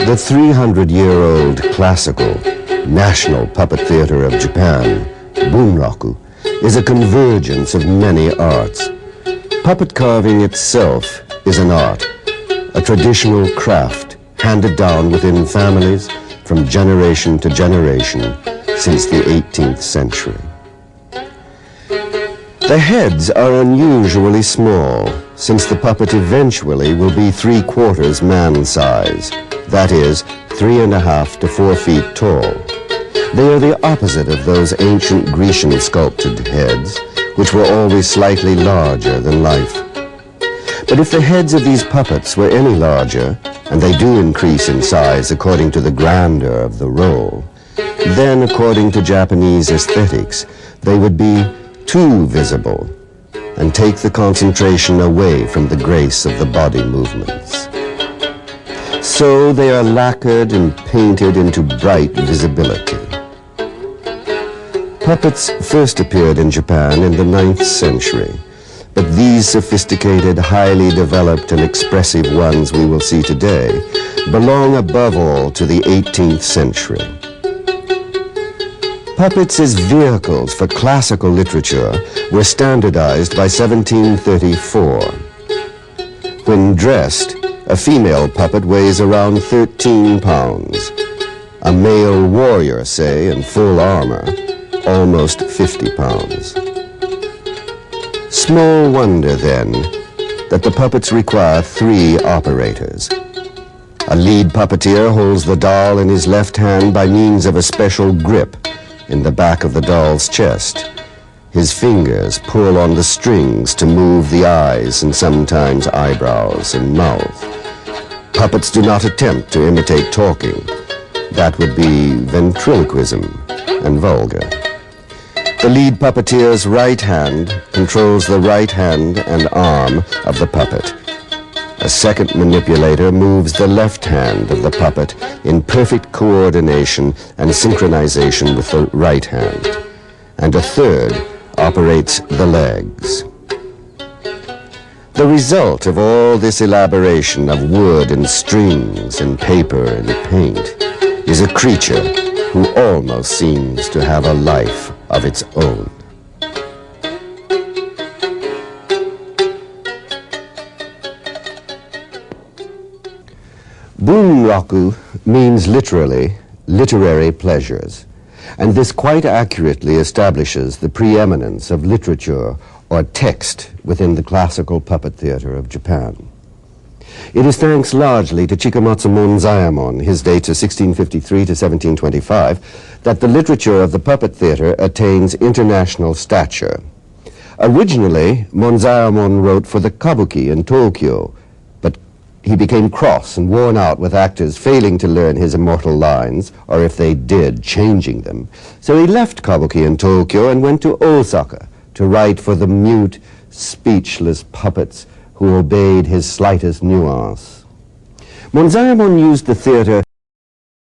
The 300-year-old classical national puppet theater of Japan, Bunraku, is a convergence of many arts. Puppet carving itself is an art, a traditional craft handed down within families from generation to generation since the 18th century. The heads are unusually small, since the puppet eventually will be 3/4 man size, that is, 3.5 to 4 feet tall. They are the opposite of those ancient Grecian sculpted heads, which were always slightly larger than life. But if the heads of these puppets were any larger, and they do increase in size according to the grandeur of the role, then according to Japanese aesthetics, they would be too visible and take the concentration away from the grace of the body movements. So they are lacquered and painted into bright visibility. Puppets first appeared in Japan in the 9th century, but these sophisticated, highly developed and expressive ones we will see today belong above all to the 18th century. Puppets as vehicles for classical literature were standardized by 1734. When dressed, a female puppet weighs around 13 pounds. A male warrior, say, in full armor, almost 50 pounds. Small wonder, then, that the puppets require 3 operators. A lead puppeteer holds the doll in his left hand by means of a special grip in the back of the doll's chest. His fingers pull on the strings to move the eyes and sometimes eyebrows and mouth. Puppets do not attempt to imitate talking. That would be ventriloquism and vulgar. The lead puppeteer's right hand controls the right hand and arm of the puppet. A second manipulator moves the left hand of the puppet in perfect coordination and synchronization with the right hand. And a third operates the legs. The result of all this elaboration of wood and strings and paper and paint is a creature who almost seems to have a life of its own. Bunraku means literally literary pleasures, and this quite accurately establishes the preeminence of literature or text within the classical puppet theater of Japan. It is thanks largely to Chikamatsu Monzaemon, his dates are 1653 to 1725, that the literature of the puppet theater attains international stature. Originally, Monzaemon wrote for the kabuki in Tokyo, but he became cross and worn out with actors failing to learn his immortal lines, or if they did, changing them. So he left kabuki in Tokyo and went to Osaka to write for the mute, speechless puppets who obeyed his slightest nuance. Monzaemon used the theater